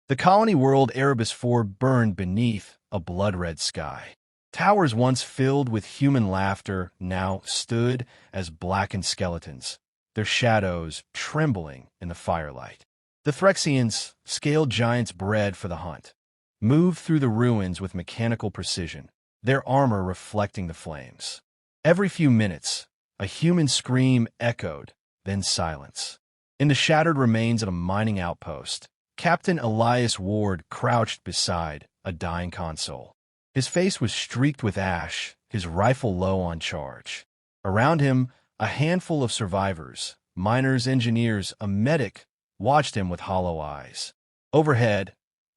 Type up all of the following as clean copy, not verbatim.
The colony world Erebus-IV burned beneath a blood-red sky. Towers once filled with human laughter now stood as blackened skeletons, their shadows trembling in the firelight. The Threxians, scaled giants bred for the hunt, moved through the ruins with mechanical precision, their armor reflecting the flames. Every few minutes, a human scream echoed, then silence. In the shattered remains of a mining outpost, Captain Elias Ward crouched beside a dying console. His face was streaked with ash, his rifle low on charge. Around him, a handful of survivors, miners, engineers, a medic, watched him with hollow eyes. Overhead,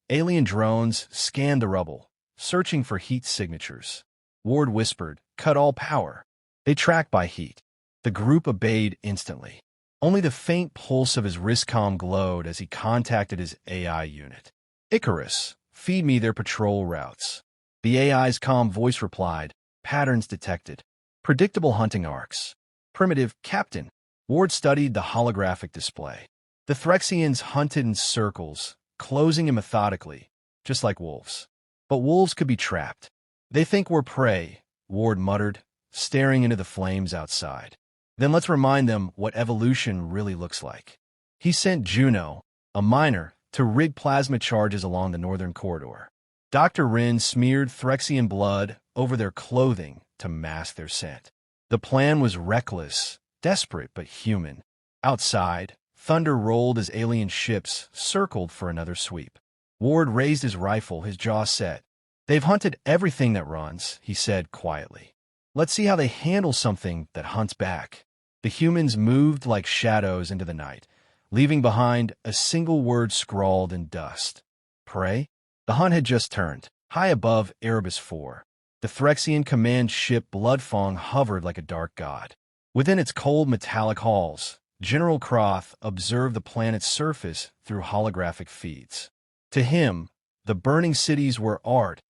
alien drones scanned the rubble, searching for heat signatures. Ward whispered, "Cut all power." They tracked by heat. The group obeyed instantly. Only the faint pulse of his wristcom glowed as he contacted his AI unit. "Icarus, feed me their patrol routes." The AI's calm voice replied, "Patterns detected. Predictable hunting arcs." "Primitive, Captain." Ward studied the holographic display. The Threxians hunted in circles, closing in methodically, just like wolves. But wolves could be trapped. "They think we're prey," Ward muttered, staring into the flames outside. "Then let's remind them what evolution really looks like." He sent Juno, a miner, to rig plasma charges along the northern corridor. Dr. Rin smeared Threxian blood over their clothing to mask their scent. The plan was reckless, desperate but human. Outside, thunder rolled as alien ships circled for another sweep. Ward raised his rifle, his jaw set. "They've hunted everything that runs," he said quietly. "Let's see how they handle something that hunts back." The humans moved like shadows into the night, leaving behind a single word scrawled in dust. Prey? The hunt had just turned. High above Erebus-IV, the Threxian command ship Bloodfang hovered like a dark god. Within its cold metallic halls, General Croth observed the planet's surface through holographic feeds. To him, the burning cities were art,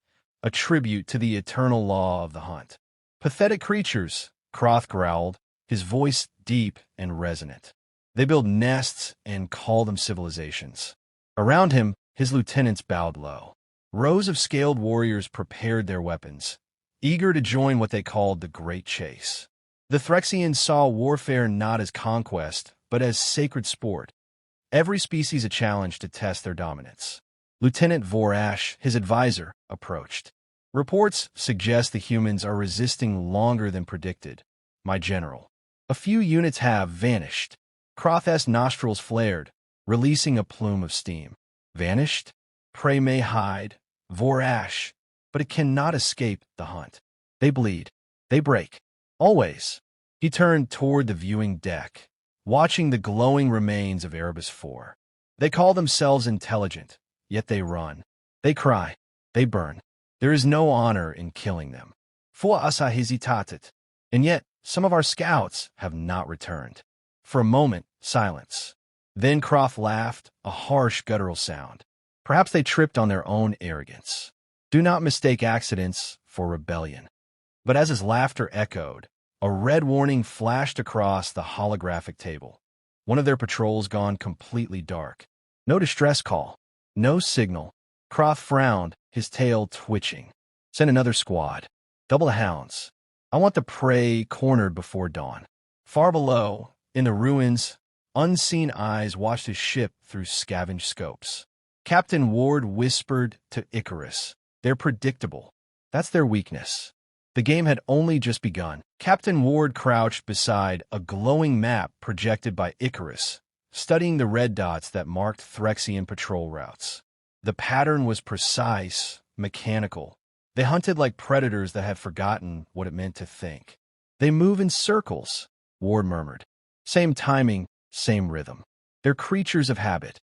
a tribute to the eternal law of the hunt. "Pathetic creatures," Croth growled, his voice deep and resonant. "They build nests and call them civilizations." Around him, his lieutenants bowed low. Rows of scaled warriors prepared their weapons, eager to join what they called the Great Chase. The Threxians saw warfare not as conquest, but as sacred sport. Every species a challenge to test their dominance. Lieutenant Vorash, his advisor, approached. "Reports suggest the humans are resisting longer than predicted, my general. A few units have vanished." Croth's nostrils flared, releasing a plume of steam. "Vanished? Prey may hide, Vorash, but it cannot escape the hunt. They bleed. They break. Always." He turned toward the viewing deck, watching the glowing remains of Erebus-IV. "They call themselves intelligent, yet they run. They cry. They burn. There is no honor in killing them. For asa hesitatet. And yet, some of our scouts have not returned." For a moment, silence. Then Croft laughed, a harsh guttural sound. "Perhaps they tripped on their own arrogance. Do not mistake accidents for rebellion." But as his laughter echoed, a red warning flashed across the holographic table. One of their patrols gone completely dark. No distress call. No signal. Croft frowned, his tail twitching. "Send another squad. Double the hounds. I want the prey cornered before dawn." Far below, in the ruins, unseen eyes watched his ship through scavenged scopes. Captain Ward whispered to Icarus, "They're predictable. That's their weakness." The game had only just begun. Captain Ward crouched beside a glowing map projected by Icarus, studying the red dots that marked Threxian patrol routes. The pattern was precise, mechanical. They hunted like predators that had forgotten what it meant to think. "They move in circles," Ward murmured. "Same timing, same rhythm. They're creatures of habit."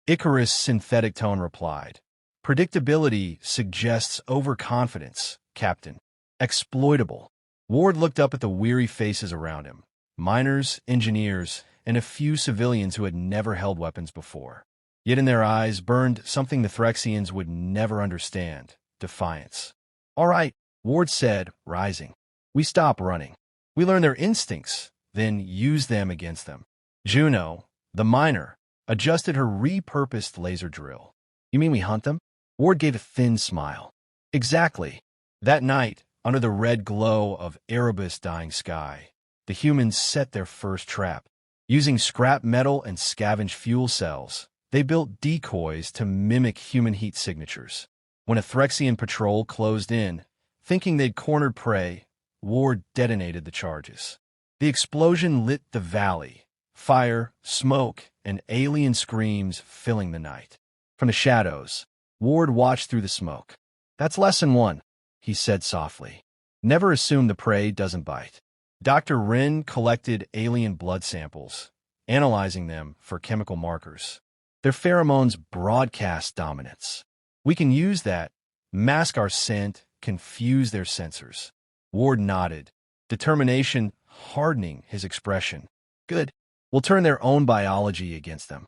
Icarus' synthetic tone replied, "Predictability suggests overconfidence, Captain. Exploitable." Ward looked up at the weary faces around him. Miners, engineers, and a few civilians who had never held weapons before. Yet in their eyes burned something the Threxians would never understand: defiance. "All right," Ward said, rising. "We stop running. We learn their instincts, then use them against them." Juno, the miner, adjusted her repurposed laser drill. You mean we hunt them? Ward gave a thin smile. Exactly. That night, under the red glow of Erebus' dying sky, the humans set their first trap. Using scrap metal and scavenged fuel cells, they built decoys to mimic human heat signatures. When a Threxian patrol closed in, thinking they'd cornered prey, Ward detonated the charges. The explosion lit the valley, fire, smoke, and alien screams filling the night. From the shadows, Ward watched through the smoke. That's lesson 1, he said softly. Never assume the prey doesn't bite. Dr. Wren collected alien blood samples, analyzing them for chemical markers. Their pheromones broadcast dominance. We can use that, mask our scent, confuse their sensors. Ward nodded, determination hardening his expression. Good. We'll turn their own biology against them.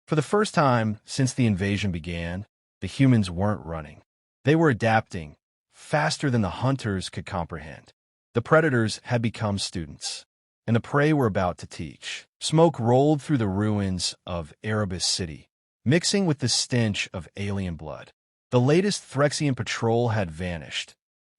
For the first time since the invasion began, the humans weren't running. They were adapting, faster than the hunters could comprehend. The predators had become students, and the prey were about to teach. Smoke rolled through the ruins of Erebus City, mixing with the stench of alien blood. The latest Threxian patrol had vanished.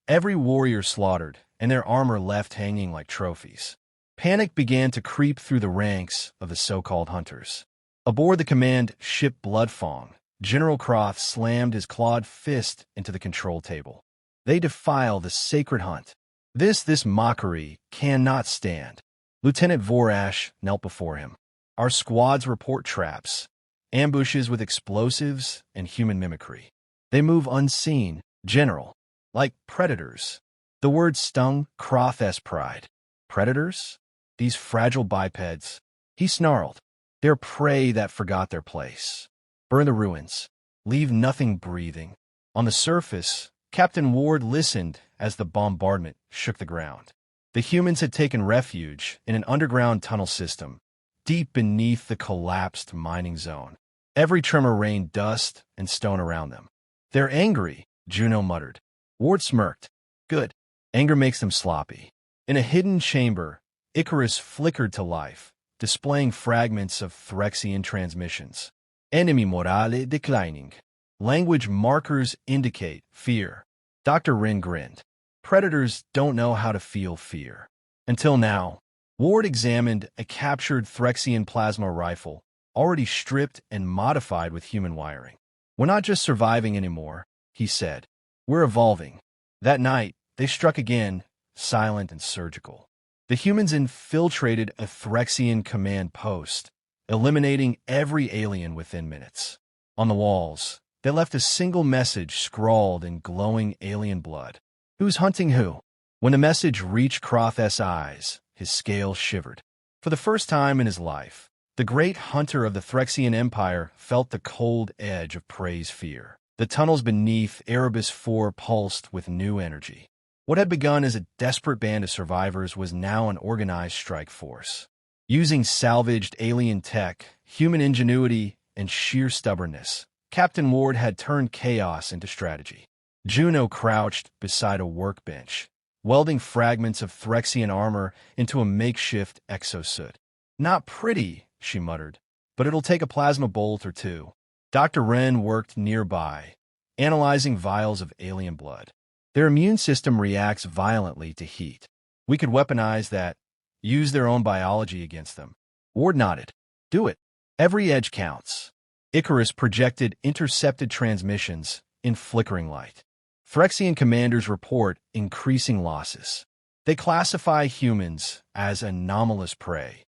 Every warrior slaughtered, and their armor left hanging like trophies. Panic began to creep through the ranks of the so-called hunters. Aboard the command ship Bloodfang, General Croth slammed his clawed fist into the control table. They defile the sacred hunt. This mockery cannot stand. Lieutenant Vorash knelt before him. Our squads report traps, ambushes with explosives and human mimicry. They move unseen, General, like predators. The word stung Croth's pride. Predators? These fragile bipeds. He snarled. They're prey that forgot their place. Burn the ruins. Leave nothing breathing. On the surface, Captain Ward listened as the bombardment shook the ground. The humans had taken refuge in an underground tunnel system, deep beneath the collapsed mining zone. Every tremor rained dust and stone around them. They're angry, Juno muttered. Ward smirked. Good. Anger makes them sloppy. In a hidden chamber, Icarus flickered to life, displaying fragments of Threxian transmissions. Enemy morale declining. Language markers indicate fear. Dr. Wren grinned. Predators don't know how to feel fear. Until now, Ward examined a captured Threxian plasma rifle, already stripped and modified with human wiring. We're not just surviving anymore, he said. We're evolving. That night, they struck again, silent and surgical. The humans infiltrated a Threxian command post, eliminating every alien within minutes. On the walls, they left a single message scrawled in glowing alien blood. Who's hunting who? When the message reached Croth's eyes, his scales shivered. For the first time in his life, the great hunter of the Threxian Empire felt the cold edge of prey's fear. The tunnels beneath Erebus-IV pulsed with new energy. What had begun as a desperate band of survivors was now an organized strike force. Using salvaged alien tech, human ingenuity, and sheer stubbornness, Captain Ward had turned chaos into strategy. Juno crouched beside a workbench, welding fragments of Threxian armor into a makeshift exosuit. Not pretty, she muttered, but it'll take a plasma bolt or two. Dr. Wren worked nearby, analyzing vials of alien blood. Their immune system reacts violently to heat. We could weaponize that, use their own biology against them. Ward nodded. Do it. Every edge counts. Icarus projected intercepted transmissions in flickering light. Threxian commanders report increasing losses. They classify humans as anomalous prey.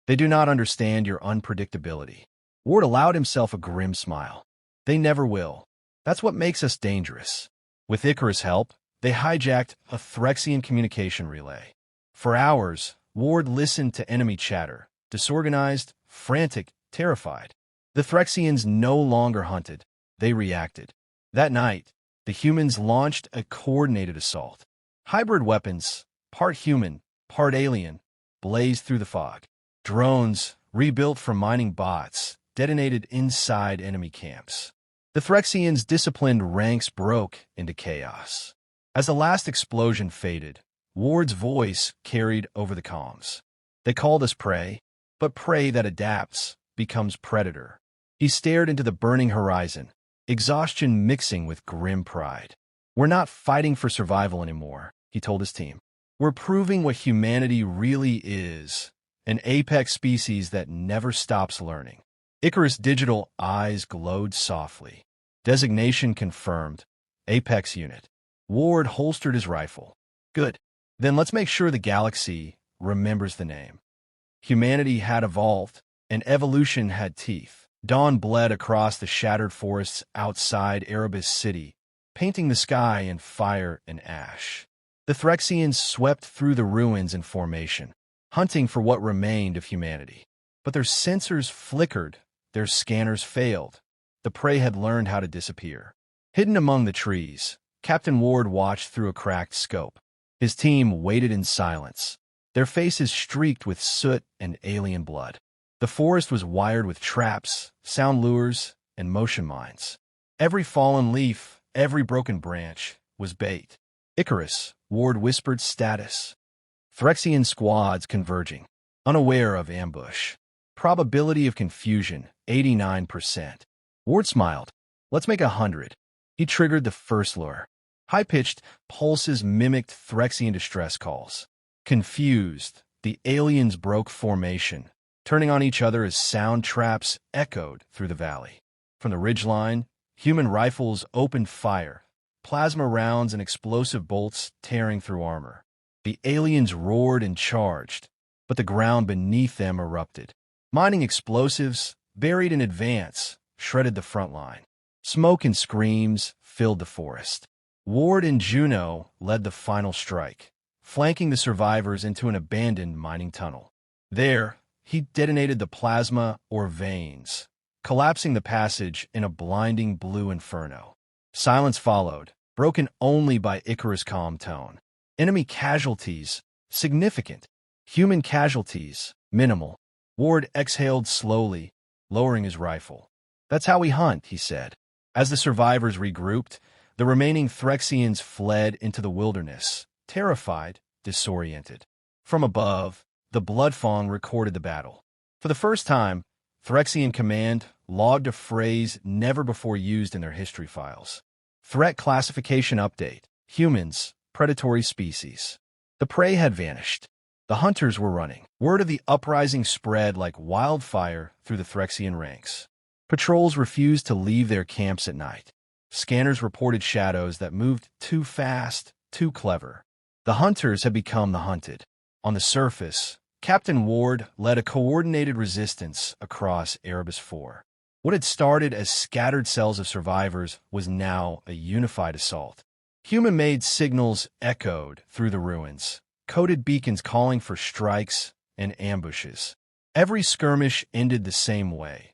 They do not understand your unpredictability. Ward allowed himself a grim smile. They never will. That's what makes us dangerous. With Icarus' help, they hijacked a Threxian communication relay. For hours, Ward listened to enemy chatter, disorganized, frantic, terrified. The Threxians no longer hunted. They reacted. That night, the humans launched a coordinated assault. Hybrid weapons, part human, part alien, blazed through the fog. Drones, rebuilt from mining bots, detonated inside enemy camps. The Threxians' disciplined ranks broke into chaos. As the last explosion faded, Ward's voice carried over the comms. They called us prey, but prey that adapts becomes predator. He stared into the burning horizon, exhaustion mixing with grim pride. "We're not fighting for survival anymore," he told his team. "We're proving what humanity really is, an apex species that never stops learning." Icarus' digital eyes glowed softly. Designation confirmed. Apex unit. Ward holstered his rifle. "Good. Then let's make sure the galaxy remembers the name." Humanity had evolved, and evolution had teeth. Dawn bled across the shattered forests outside Erebus City, painting the sky in fire and ash. The Threxians swept through the ruins in formation, hunting for what remained of humanity. But their sensors flickered, their scanners failed. The prey had learned how to disappear. Hidden among the trees, Captain Ward watched through a cracked scope. His team waited in silence, their faces streaked with soot and alien blood. The forest was wired with traps, sound lures, and motion mines. Every fallen leaf, every broken branch, was bait. "Icarus," Ward whispered status. Threxian squads converging, unaware of ambush. Probability of confusion, 89%. Ward smiled. "Let's make 100. He triggered the first lure. High-pitched pulses mimicked Threxian distress calls. Confused, the aliens broke formation, turning on each other as sound traps echoed through the valley. From the ridgeline, human rifles opened fire, plasma rounds and explosive bolts tearing through armor. The aliens roared and charged, but the ground beneath them erupted. Mining explosives, buried in advance, shredded the front line. Smoke and screams filled the forest. Ward and Juno led the final strike, flanking the survivors into an abandoned mining tunnel. There, he detonated the plasma or veins, collapsing the passage in a blinding blue inferno. Silence followed, broken only by Icarus' calm tone. Enemy casualties, significant. Human casualties, minimal. Ward exhaled slowly, lowering his rifle. "That's how we hunt," he said. As the survivors regrouped, the remaining Threxians fled into the wilderness, terrified, disoriented. From above, the Bloodfawn recorded the battle. For the first time, Threxian Command logged a phrase never before used in their history files. Threat classification update. Humans, predatory species. The prey had vanished. The hunters were running. Word of the uprising spread like wildfire through the Threxian ranks. Patrols refused to leave their camps at night. Scanners reported shadows that moved too fast, too clever. The hunters had become the hunted. On the surface, Captain Ward led a coordinated resistance across Erebus-IV. What had started as scattered cells of survivors was now a unified assault. Human-made signals echoed through the ruins, coded beacons calling for strikes and ambushes. Every skirmish ended the same way.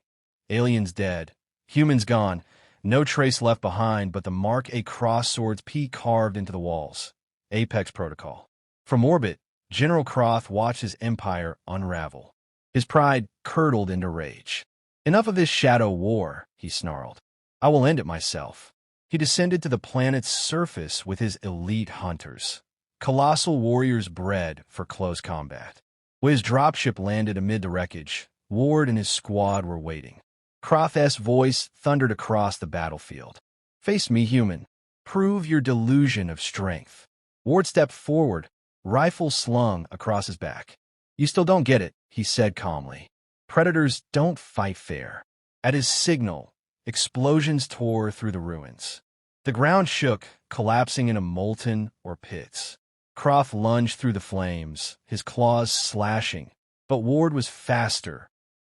Aliens dead, humans gone, no trace left behind but the mark a cross-sword's P carved into the walls. Apex Protocol. From orbit, General Croth watched his empire unravel. His pride curdled into rage. "Enough of this shadow war," he snarled. "I will end it myself." He descended to the planet's surface with his elite hunters. Colossal warriors bred for close combat. When his dropship landed amid the wreckage, Ward and his squad were waiting. Croth's voice thundered across the battlefield. "Face me, human. Prove your delusion of strength." Ward stepped forward, rifle slung across his back. "You still don't get it," he said calmly. "Predators don't fight fair." At his signal, explosions tore through the ruins. The ground shook, collapsing into molten or pits. Croth lunged through the flames, his claws slashing, but Ward was faster,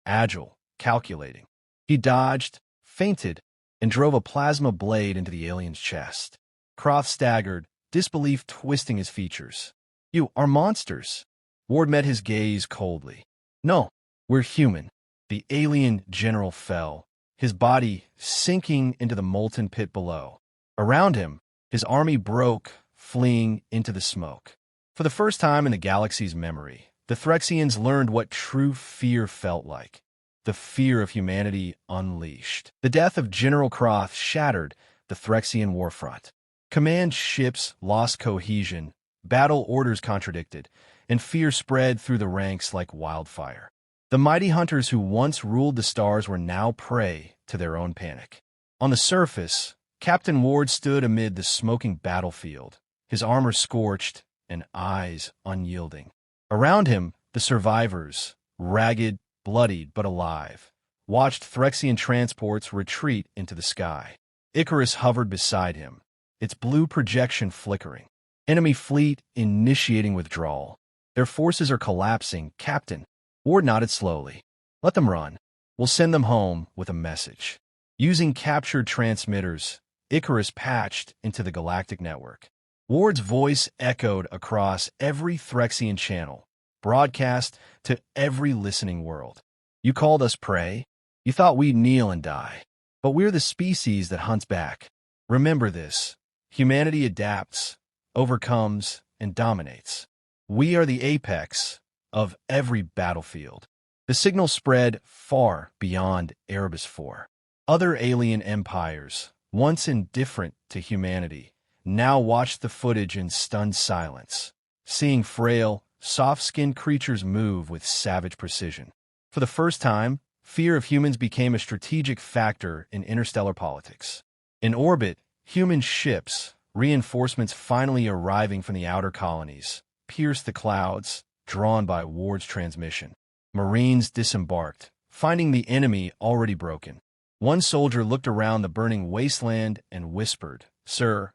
agile, calculating. He dodged, feinted, and drove a plasma blade into the alien's chest. Croth staggered, disbelief twisting his features. "You are monsters." Ward met his gaze coldly. "No, we're human." The alien general fell, his body sinking into the molten pit below. Around him, his army broke, fleeing into the smoke. For the first time in the galaxy's memory, the Threxians learned what true fear felt like. The fear of humanity unleashed. The death of General Croth shattered the Threxian warfront. Command ships lost cohesion, battle orders contradicted, and fear spread through the ranks like wildfire. The mighty hunters who once ruled the stars were now prey to their own panic. On the surface, Captain Ward stood amid the smoking battlefield, his armor scorched and eyes unyielding. Around him, the survivors, ragged, bloodied but alive, watched Threxian transports retreat into the sky. Icarus hovered beside him, its blue projection flickering. Enemy fleet initiating withdrawal. Their forces are collapsing, Captain. Ward nodded slowly. Let them run. We'll send them home with a message. Using captured transmitters, Icarus patched into the galactic network. Ward's voice echoed across every Threxian channel, broadcast to every listening world. You called us prey. You thought we'd kneel and die. But we're the species that hunts back. Remember this. Humanity adapts, overcomes, and dominates. We are the apex of every battlefield. The signal spread far beyond Erebus-IV. Other alien empires, once indifferent to humanity, now watched the footage in stunned silence, seeing frail, soft-skinned creatures move with savage precision. For the first time, fear of humans became a strategic factor in interstellar politics. In orbit, human ships, reinforcements finally arriving from the outer colonies, pierced the clouds, drawn by Ward's transmission. Marines disembarked, finding the enemy already broken. One soldier looked around the burning wasteland and whispered, "Sir,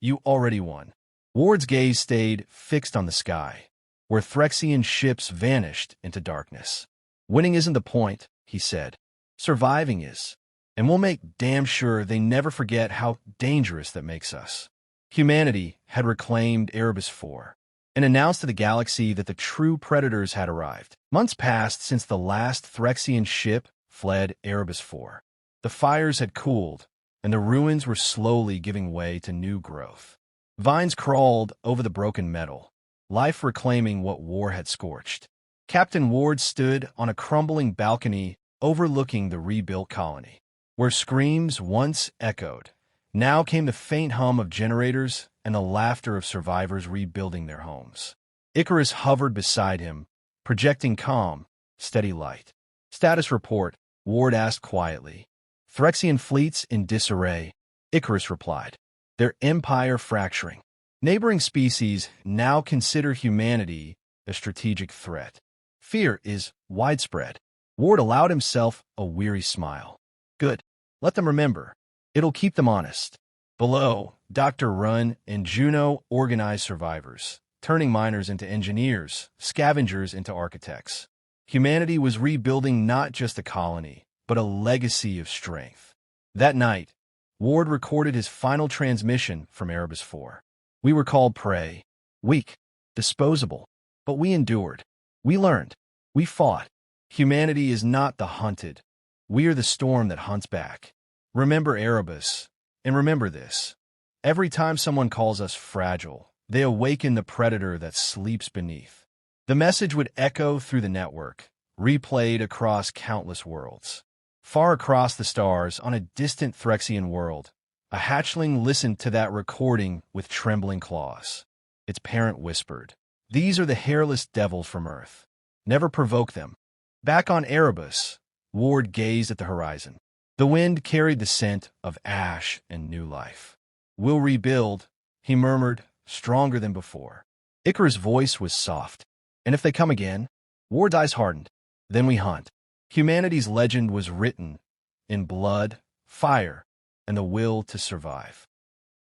you already won." Ward's gaze stayed fixed on the sky, where Threxian ships vanished into darkness. "Winning isn't the point," he said. "Surviving is. And we'll make damn sure they never forget how dangerous that makes us." Humanity had reclaimed Erebus-IV and announced to the galaxy that the true predators had arrived. Months passed since the last Threxian ship fled Erebus-IV. The fires had cooled, and the ruins were slowly giving way to new growth. Vines crawled over the broken metal, life reclaiming what war had scorched. Captain Ward stood on a crumbling balcony overlooking the rebuilt colony. Where screams once echoed, now came the faint hum of generators and the laughter of survivors rebuilding their homes. Icarus hovered beside him, projecting calm, steady light. "Status report," Ward asked quietly. "Threxian fleets in disarray," Icarus replied. "Their empire fracturing. Neighboring species now consider humanity a strategic threat. Fear is widespread." Ward allowed himself a weary smile. "Good. Let them remember. It'll keep them honest." Below, Dr. Run and Juno organized survivors, turning miners into engineers, scavengers into architects. Humanity was rebuilding not just a colony, but a legacy of strength. That night, Ward recorded his final transmission from Erebus-IV. "We were called prey, weak, disposable, but we endured. We learned. We fought. Humanity is not the hunted. We are the storm that hunts back. Remember Erebus, and remember this. Every time someone calls us fragile, they awaken the predator that sleeps beneath." The message would echo through the network, replayed across countless worlds. Far across the stars, on a distant Threxian world, a hatchling listened to that recording with trembling claws. Its parent whispered, "These are the hairless devils from Earth. Never provoke them." Back on Erebus, Ward gazed at the horizon. The wind carried the scent of ash and new life. "We'll rebuild," he murmured, stronger than before. Icarus' voice was soft. "And if they come again?" Ward's eyes hardened. "Then we hunt." Humanity's legend was written in blood, fire, and the will to survive.